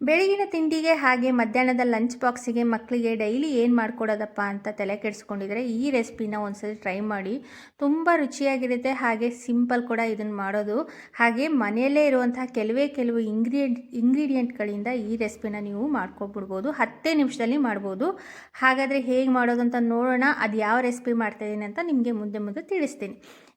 ಬೆಳಗಿನ ತಿಂಡಿಗೆ ಹಾಗೆ ಮಧ್ಯಾಹ್ನದ ಲಂಚ್ ಬಾಕ್ಸಿಗೆ ಮಕ್ಕಳಿಗೆ ಡೈಲಿ ಏನು ಮಾಡ್ಕೊಡೋದಪ್ಪ ಅಂತ ತಲೆ ಕೆಡಿಸ್ಕೊಂಡಿದ್ರೆ ಈ ರೆಸಿಪಿನ ಒಂದ್ಸತಿ ಟ್ರೈ ಮಾಡಿ. ತುಂಬ ರುಚಿಯಾಗಿರುತ್ತೆ, ಹಾಗೆ ಸಿಂಪಲ್ ಕೂಡ ಇದನ್ನು ಮಾಡೋದು. ಹಾಗೆ ಮನೆಯಲ್ಲೇ ಇರುವಂತಹ ಕೆಲವು ಇಂಗ್ರೀಡಿಯೆಂಟ್ಗಳಿಂದ ಈ ರೆಸಿಪಿನ ನೀವು ಮಾಡ್ಕೊಬಿಡ್ಬೋದು. 10 ನಿಮಿಷದಲ್ಲಿ ಮಾಡ್ಬೋದು. ಹಾಗಾದರೆ ಹೇಗೆ ಮಾಡೋದು ಅಂತ ನೋಡೋಣ. ಅದು ಯಾವ ರೆಸಿಪಿ ಮಾಡ್ತಾಯಿದ್ದೀನಿ ಅಂತ ನಿಮಗೆ ಮುಂದೆ ತಿಳಿಸ್ತೀನಿ.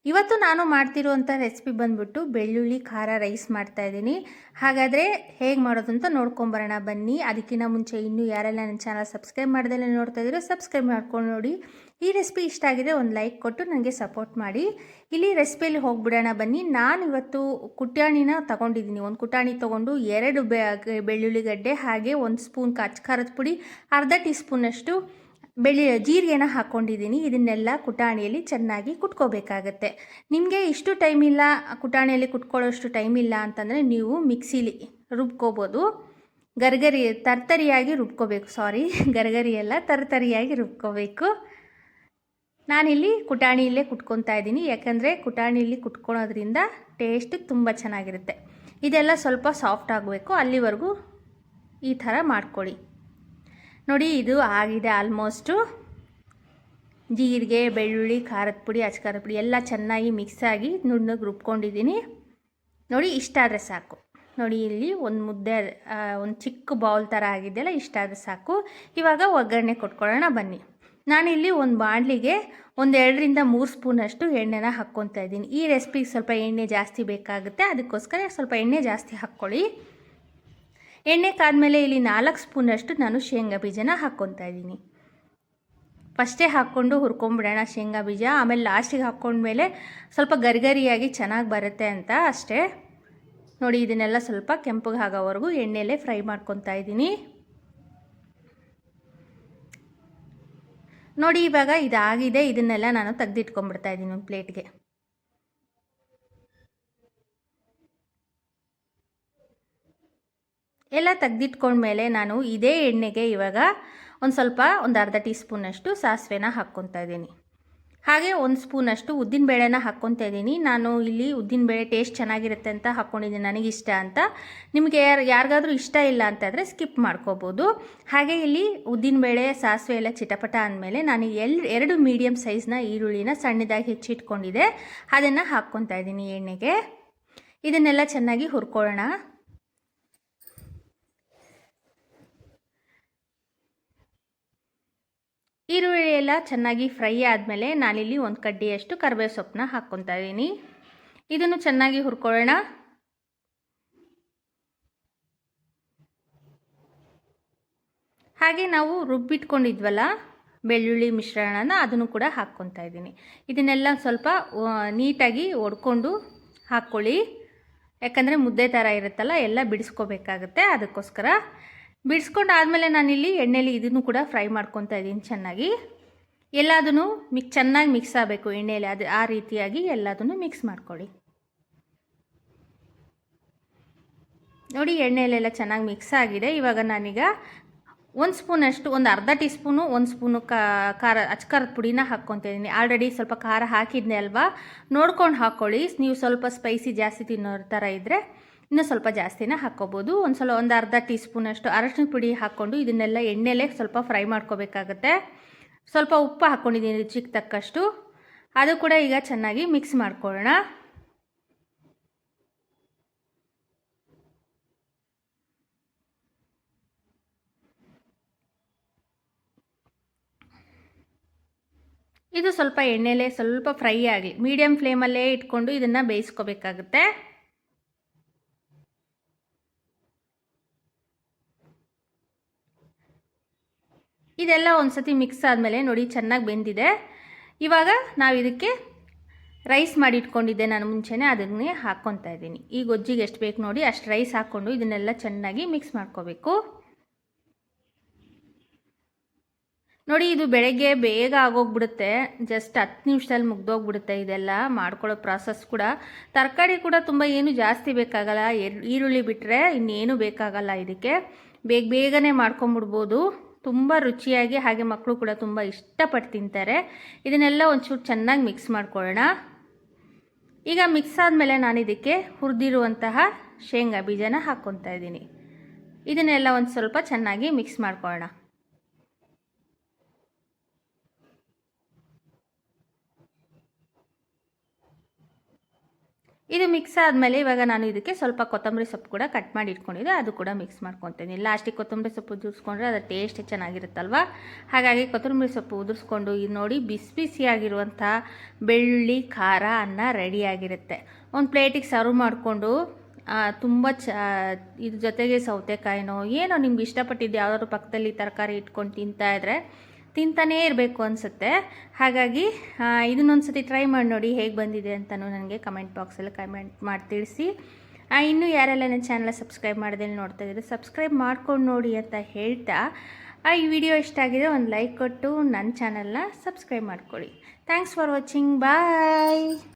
ಇವತ್ತು ನಾನು ಮಾಡ್ತಿರುವಂಥ ರೆಸಿಪಿ ಬಂದ್ಬಿಟ್ಟು ಬೆಳ್ಳುಳ್ಳಿ ಖಾರ ರೈಸ್ ಮಾಡ್ತಾಯಿದ್ದೀನಿ. ಹಾಗಾದರೆ ಹೇಗೆ ಮಾಡೋದು ಅಂತ ನೋಡ್ಕೊಂಬರೋಣ ಬನ್ನಿ. ಅದಕ್ಕಿಂತ ಮುಂಚೆ ಇನ್ನೂ ಯಾರೆಲ್ಲ ನನ್ನ ಚಾನಲ್ ಸಬ್ಸ್ಕ್ರೈಬ್ ಮಾಡ್ದಲ್ಲೇ ನೋಡ್ತಾ ಇದ್ದೀರೋ ಸಬ್ಸ್ಕ್ರೈಬ್ ಮಾಡ್ಕೊಂಡು ನೋಡಿ. ಈ ರೆಸಿಪಿ ಇಷ್ಟ ಆಗಿದೆ ಒಂದು ಲೈಕ್ ಕೊಟ್ಟು ನನಗೆ ಸಪೋರ್ಟ್ ಮಾಡಿ. ಇಲ್ಲಿ ರೆಸಿಪಿಯಲ್ಲಿ ಹೋಗ್ಬಿಡೋಣ ಬನ್ನಿ. ನಾನು ಇವತ್ತು ಕುಟ್ಟಾಣಿನ ತೊಗೊಂಡಿದ್ದೀನಿ. ಒಂದು ಕುಟ್ಟಾಣಿ ತೊಗೊಂಡು 2 ಬೆಳ್ಳುಳ್ಳಿ ಗಡ್ಡೆ, ಹಾಗೆ 1 ಸ್ಪೂನ್ ಖಾರದ ಪುಡಿ, ಅರ್ಧ ಟೀ ಸ್ಪೂನಷ್ಟು ಜೀರಿಗೆನ ಹಾಕ್ಕೊಂಡಿದ್ದೀನಿ. ಇದನ್ನೆಲ್ಲ ಕುಟಾಣಿಯಲ್ಲಿ ಚೆನ್ನಾಗಿ ಕುಟ್ಕೋಬೇಕಾಗತ್ತೆ. ನಿಮಗೆ ಇಷ್ಟು ಟೈಮ್ ಇಲ್ಲ, ಕುಟಾಣಿಯಲ್ಲಿ ಕುಟ್ಕೊಳ್ಳೋಷ್ಟು ಟೈಮ್ ಇಲ್ಲ ಅಂತಂದರೆ ನೀವು ಮಿಕ್ಸಿಲಿ ರುಬ್ಕೋಬೋದು. ತರ್ತರಿಯಾಗಿ ರುಬ್ಕೋಬೇಕು. ಗರಗರಿಯೆಲ್ಲ ತರ್ತರಿಯಾಗಿ ರುಬ್ಕೋಬೇಕು. ನಾನಿಲ್ಲಿ ಕುಟಾಣಿಯಲ್ಲೇ ಕುಟ್ಕೊತಾ ಇದ್ದೀನಿ, ಯಾಕಂದರೆ ಕುಟಾಣಿಯಲ್ಲಿ ಕುಟ್ಕೊಳ್ಳೋದ್ರಿಂದ ಟೇಸ್ಟ್ ತುಂಬ ಚೆನ್ನಾಗಿರುತ್ತೆ. ಇದೆಲ್ಲ ಸ್ವಲ್ಪ ಸಾಫ್ಟ್ ಆಗಬೇಕು, ಅಲ್ಲಿವರೆಗೂ ಈ ಥರ ಮಾಡ್ಕೊಳ್ಳಿ. ನೋಡಿ, ಇದು ಆಗಿದೆ ಆಲ್ಮೋಸ್ಟು. ಜೀರಿಗೆ, ಬೆಳ್ಳುಳ್ಳಿ, ಖಾರದ ಪುಡಿ, ಅಚ್ಕಾರದ ಪುಡಿ ಎಲ್ಲ ಚೆನ್ನಾಗಿ ಮಿಕ್ಸ್ ಆಗಿ ನುಣ್ಣಗೆ ರುಬ್ಕೊಂಡಿದ್ದೀನಿ. ನೋಡಿ, ಇಷ್ಟಾದರೆ ಸಾಕು. ನೋಡಿ, ಇಲ್ಲಿ ಒಂದು ಮುದ್ದೆ, ಒಂದು ಚಿಕ್ಕ ಬೌಲ್ ಥರ ಆಗಿದೆಯಲ್ಲ, ಇಷ್ಟಾದರೆ ಸಾಕು. ಇವಾಗ ಒಗ್ಗರಣೆ ಕೊಟ್ಕೊಳ್ಳೋಣ ಬನ್ನಿ. ನಾನಿಲ್ಲಿ ಒಂದು ಬಾಣಲಿಗೆ 2ರಿಂದ 3 ಸ್ಪೂನಷ್ಟು ಎಣ್ಣೆನ ಹಾಕ್ಕೊತಾ ಇದ್ದೀನಿ. ಈ ರೆಸಿಪಿಗೆ ಸ್ವಲ್ಪ ಎಣ್ಣೆ ಜಾಸ್ತಿ ಬೇಕಾಗುತ್ತೆ, ಅದಕ್ಕೋಸ್ಕರ ಸ್ವಲ್ಪ ಎಣ್ಣೆ ಜಾಸ್ತಿ ಹಾಕ್ಕೊಳ್ಳಿ. ಎಣ್ಣೆ ಕಾದ್ಮೇಲೆ ಇಲ್ಲಿ 4 ಸ್ಪೂನಷ್ಟು ನಾನು ಶೇಂಗಾ ಬೀಜನ ಹಾಕ್ಕೊತಾ ಇದ್ದೀನಿ. ಫಸ್ಟೇ ಹಾಕ್ಕೊಂಡು ಹುರ್ಕೊಂಬಿಡೋಣ ಶೇಂಗಾ ಬೀಜ, ಆಮೇಲೆ ಲಾಸ್ಟಿಗೆ ಹಾಕ್ಕೊಂಡ್ಮೇಲೆ ಸ್ವಲ್ಪ ಗರಿಗರಿಯಾಗಿ ಚೆನ್ನಾಗಿ ಬರುತ್ತೆ ಅಂತ ಅಷ್ಟೇ. ನೋಡಿ, ಇದನ್ನೆಲ್ಲ ಸ್ವಲ್ಪ ಕೆಂಪಗೆ ಆಗೋವರೆಗೂ ಎಣ್ಣೆಯಲ್ಲೇ ಫ್ರೈ ಮಾಡ್ಕೊತಾ ಇದ್ದೀನಿ. ನೋಡಿ, ಇವಾಗ ಇದಾಗಿದೆ. ಇದನ್ನೆಲ್ಲ ನಾನು ತೆಗೆದಿಟ್ಕೊಂಡ್ಬಿಡ್ತಾ ಇದ್ದೀನಿ ಒಂದು ಪ್ಲೇಟ್ಗೆ. ಎಲ್ಲ ತೆಗೆದಿಟ್ಕೊಂಡ್ಮೇಲೆ ನಾನು ಇದೇ ಎಣ್ಣೆಗೆ ಇವಾಗ ಒಂದು ಅರ್ಧ ಟೀ ಸ್ಪೂನಷ್ಟು ಸಾಸಿವೆನ ಹಾಕ್ಕೊತಾ ಇದ್ದೀನಿ. ಹಾಗೆ 1 ಸ್ಪೂನಷ್ಟು ಉದ್ದಿನಬೇಳೆನ ಹಾಕ್ಕೊತಾ ಇದ್ದೀನಿ. ನಾನು ಇಲ್ಲಿ ಉದ್ದಿನಬೇಳೆ ಟೇಸ್ಟ್ ಚೆನ್ನಾಗಿರುತ್ತೆ ಅಂತ ಹಾಕ್ಕೊಂಡಿದ್ದೀನಿ, ನನಗಿಷ್ಟ ಅಂತ. ನಿಮಗೆ ಯಾರಿಗಾದ್ರೂ ಇಷ್ಟ ಇಲ್ಲ ಅಂತಂದರೆ ಸ್ಕಿಪ್ ಮಾಡ್ಕೋಬೋದು. ಹಾಗೆ ಇಲ್ಲಿ ಉದ್ದಿನಬೇಳೆ, ಸಾಸಿವೆ ಎಲ್ಲ ಚಿಟಪಟ ಅಂದಮೇಲೆ ನಾನು 2 ಮೀಡಿಯಮ್ ಸೈಜ್ನ ಈರುಳ್ಳಿನ ಸಣ್ಣದಾಗಿ ಹೆಚ್ಚಿಟ್ಕೊಂಡಿದ್ದೆ, ಅದನ್ನು ಹಾಕ್ಕೊತಾ ಇದ್ದೀನಿ ಎಣ್ಣೆಗೆ. ಇದನ್ನೆಲ್ಲ ಚೆನ್ನಾಗಿ ಹುರ್ಕೊಳ್ಳೋಣ. ಈರುಳ್ಳಿ ಎಲ್ಲ ಚೆನ್ನಾಗಿ ಫ್ರೈ ಆದಮೇಲೆ ನಾನಿಲ್ಲಿ 1 ಕಡ್ಡಿಯಷ್ಟು ಕರಿಬೇವು ಸೊಪ್ಪನ್ನ ಹಾಕ್ಕೊತಾ ಇದ್ದೀನಿ. ಇದನ್ನು ಚೆನ್ನಾಗಿ ಹುರ್ಕೊಳ್ಳೋಣ. ಹಾಗೆ ನಾವು ರುಬ್ಬಿಟ್ಕೊಂಡಿದ್ವಲ್ಲ ಬೆಳ್ಳುಳ್ಳಿ ಮಿಶ್ರಣನ, ಅದನ್ನು ಕೂಡ ಹಾಕ್ಕೊತಾ ಇದ್ದೀನಿ. ಇದನ್ನೆಲ್ಲ ಸ್ವಲ್ಪ ನೀಟಾಗಿ ಒಡ್ಕೊಂಡು ಹಾಕ್ಕೊಳ್ಳಿ, ಯಾಕಂದರೆ ಮುದ್ದೆ ಥರ ಇರುತ್ತಲ್ಲ, ಎಲ್ಲ ಬಿಡಿಸ್ಕೋಬೇಕಾಗುತ್ತೆ. ಅದಕ್ಕೋಸ್ಕರ ಬಿಡಿಸ್ಕೊಂಡು ಆದಮೇಲೆ ನಾನಿಲ್ಲಿ ಎಣ್ಣೆಲಿ ಇದನ್ನು ಕೂಡ ಫ್ರೈ ಮಾಡ್ಕೊತಾ ಇದ್ದೀನಿ ಚೆನ್ನಾಗಿ. ಎಲ್ಲದನ್ನು ಚೆನ್ನಾಗಿ ಮಿಕ್ಸ್ ಆಗಬೇಕು ಎಣ್ಣೆಯಲ್ಲಿ, ಆ ರೀತಿಯಾಗಿ ಎಲ್ಲದನ್ನು ಮಿಕ್ಸ್ ಮಾಡ್ಕೊಳ್ಳಿ. ನೋಡಿ, ಎಣ್ಣೆಯಲ್ಲೆಲ್ಲ ಚೆನ್ನಾಗಿ ಮಿಕ್ಸ್ ಆಗಿದೆ. ಇವಾಗ ನಾನೀಗ 1 ಸ್ಪೂನಷ್ಟು, ಒಂದು ಅರ್ಧ ಟೀ ಸ್ಪೂನು, 1 ಸ್ಪೂನು ಅಚ್ಕಾರದ ಪುಡಿನ ಹಾಕ್ಕೊತಾ ಇದ್ದೀನಿ. ಆಲ್ರೆಡಿ ಸ್ವಲ್ಪ ಖಾರ ಹಾಕಿದ್ದೆ ಅಲ್ವಾ, ನೋಡ್ಕೊಂಡು ಹಾಕ್ಕೊಳ್ಳಿ. ನೀವು ಸ್ವಲ್ಪ ಸ್ಪೈಸಿ ಜಾಸ್ತಿ ತಿನ್ನೋ ಥರ ಇದ್ದರೆ ಇನ್ನೂ ಸ್ವಲ್ಪ ಜಾಸ್ತಿನ ಹಾಕ್ಕೋಬೋದು. ಒಂದು ಅರ್ಧ ಟೀ ಸ್ಪೂನಷ್ಟು ಅರಶಿನ ಪುಡಿ ಹಾಕ್ಕೊಂಡು ಇದನ್ನೆಲ್ಲ ಎಣ್ಣೆಲೇ ಸ್ವಲ್ಪ ಫ್ರೈ ಮಾಡ್ಕೋಬೇಕಾಗತ್ತೆ. ಸ್ವಲ್ಪ ಉಪ್ಪು ಹಾಕ್ಕೊಂಡಿದ್ದೀನಿ ರುಚಿಗೆ ತಕ್ಕಷ್ಟು, ಅದು ಕೂಡ ಈಗ ಚೆನ್ನಾಗಿ ಮಿಕ್ಸ್ ಮಾಡ್ಕೊಳ್ಳೋಣ. ಇದು ಸ್ವಲ್ಪ ಎಣ್ಣೆಲೇ ಸ್ವಲ್ಪ ಫ್ರೈ ಆಗಲಿ, ಮೀಡಿಯಮ್ ಫ್ಲೇಮಲ್ಲೇ ಇಟ್ಕೊಂಡು ಇದನ್ನು ಬೇಯಿಸ್ಕೋಬೇಕಾಗುತ್ತೆ. ಇದೆಲ್ಲ ಒಂದು ಸತಿ ಮಿಕ್ಸ್ ಆದಮೇಲೆ ನೋಡಿ ಚೆನ್ನಾಗಿ ಬೆಂದಿದೆ. ಇವಾಗ ನಾವು ಇದಕ್ಕೆ ರೈಸ್ ಮಾಡಿ ಇಟ್ಕೊಂಡಿದ್ದೆ ನಾನು ಮುಂಚೆನೇ, ಅದನ್ನೇ ಹಾಕ್ಕೊತಾ ಇದ್ದೀನಿ. ಈ ಗೊಜ್ಜಿಗೆ ಎಷ್ಟು ಬೇಕು ನೋಡಿ ಅಷ್ಟು ರೈಸ್ ಹಾಕ್ಕೊಂಡು ಇದನ್ನೆಲ್ಲ ಚೆನ್ನಾಗಿ ಮಿಕ್ಸ್ ಮಾಡ್ಕೋಬೇಕು. ನೋಡಿ, ಇದು ಬೆಳಗ್ಗೆ ಬೇಗ ಆಗೋಗ್ಬಿಡುತ್ತೆ, ಜಸ್ಟ್ 10 ನಿಮಿಷದಲ್ಲಿ ಮುಗ್ದೋಗ್ಬಿಡುತ್ತೆ. ಇದೆಲ್ಲ ಮಾಡ್ಕೊಳ್ಳೋ ಪ್ರಾಸೆಸ್ ಕೂಡ. ತರಕಾರಿ ಕೂಡ ತುಂಬ ಏನು ಜಾಸ್ತಿ ಬೇಕಾಗಲ್ಲ, ಈರುಳ್ಳಿ ಬಿಟ್ಟರೆ ಇನ್ನೇನು ಬೇಕಾಗಲ್ಲ. ಇದಕ್ಕೆ ಬೇಗನೆ ಮಾಡ್ಕೊಂಬಿಡ್ಬೋದು, ತುಂಬ ರುಚಿಯಾಗಿ. ಹಾಗೆ ಮಕ್ಕಳು ಕೂಡ ತುಂಬ ಇಷ್ಟಪಟ್ಟು ತಿಂತಾರೆ. ಇದನ್ನೆಲ್ಲ ಒಂಚೂರು ಚೆನ್ನಾಗಿ ಮಿಕ್ಸ್ ಮಾಡ್ಕೊಳ್ಳೋಣ. ಈಗ ಮಿಕ್ಸ್ ಆದಮೇಲೆ ನಾನು ಇದಕ್ಕೆ ಹುರಿದಿರುವಂತಹ ಶೇಂಗಾ ಬೀಜನ ಹಾಕ್ಕೊತಾ ಇದ್ದೀನಿ. ಇದನ್ನೆಲ್ಲ ಒಂದು ಸ್ವಲ್ಪ ಚೆನ್ನಾಗಿ ಮಿಕ್ಸ್ ಮಾಡ್ಕೊಳ್ಳೋಣ. ಇದು ಮಿಕ್ಸ್ ಆದಮೇಲೆ ಇವಾಗ ನಾನು ಇದಕ್ಕೆ ಸ್ವಲ್ಪ ಕೊತ್ತಂಬರಿ ಸೊಪ್ಪು ಕೂಡ ಕಟ್ ಮಾಡಿ ಇಟ್ಕೊಂಡಿದ್ದೆ, ಅದು ಕೂಡ ಮಿಕ್ಸ್ ಮಾಡ್ಕೊತೀನಿ. ಲಾಸ್ಟಿಗೆ ಕೊತ್ತಂಬರಿ ಸೊಪ್ಪು ಉದುರಿಸ್ಕೊಂಡ್ರೆ ಅದು ಟೇಸ್ಟ್ ಚೆನ್ನಾಗಿರುತ್ತಲ್ವ. ಹಾಗಾಗಿ ಕೊತ್ತಂಬರಿ ಸೊಪ್ಪು ಉದುರಿಸ್ಕೊಂಡು ಇದು ನೋಡಿ ಬಿಸಿ ಬಿಸಿಯಾಗಿರುವಂಥ ಬೆಳ್ಳುಳ್ಳಿ ಖಾರ ಅನ್ನ ರೆಡಿಯಾಗಿರುತ್ತೆ. ಒಂದು ಪ್ಲೇಟಿಗೆ ಸರ್ವ್ ಮಾಡಿಕೊಂಡು ತುಂಬ ಇದ್ರ ಜೊತೆಗೆ ಸೌತೆಕಾಯಿನೋ ಏನೋ ನಿಮ್ಗೆ ಇಷ್ಟಪಟ್ಟಿದ್ದು ಯಾವುದಾದ್ರು ಪಕ್ಕದಲ್ಲಿ ತರಕಾರಿ ಇಟ್ಕೊಂಡು ತಿಂತಾಯಿದ್ರೆ ತಿಂತಾನೇ ಇರಬೇಕು ಅನಿಸುತ್ತೆ. ಹಾಗಾಗಿ ಇದನ್ನೊಂದು ಸತಿ ಟ್ರೈ ಮಾಡಿ ನೋಡಿ ಹೇಗೆ ಬಂದಿದೆ ಅಂತಲೂ ನನಗೆ ಕಮೆಂಟ್ ಬಾಕ್ಸಲ್ಲಿ ಕಮೆಂಟ್ ಮಾಡಿ ತಿಳಿಸಿ. ಇನ್ನೂ ಯಾರೆಲ್ಲ ನನ್ನ ಚಾನಲ್ ಸಬ್ಸ್ಕ್ರೈಬ್ ಮಾಡದೆ ನೋಡ್ತಾ ಇದ್ದಾರೆ ಸಬ್ಸ್ಕ್ರೈಬ್ ಮಾಡ್ಕೊಂಡು ನೋಡಿ ಅಂತ ಹೇಳ್ತಾ ಈ ವಿಡಿಯೋ ಇಷ್ಟ ಆಗಿದೆ ಒಂದು ಲೈಕ್ ಕೊಟ್ಟು ನನ್ನ ಚಾನಲ್ನ ಸಬ್ಸ್ಕ್ರೈಬ್ ಮಾಡ್ಕೊಳ್ಳಿ. Thanks for watching. ಬಾಯ್.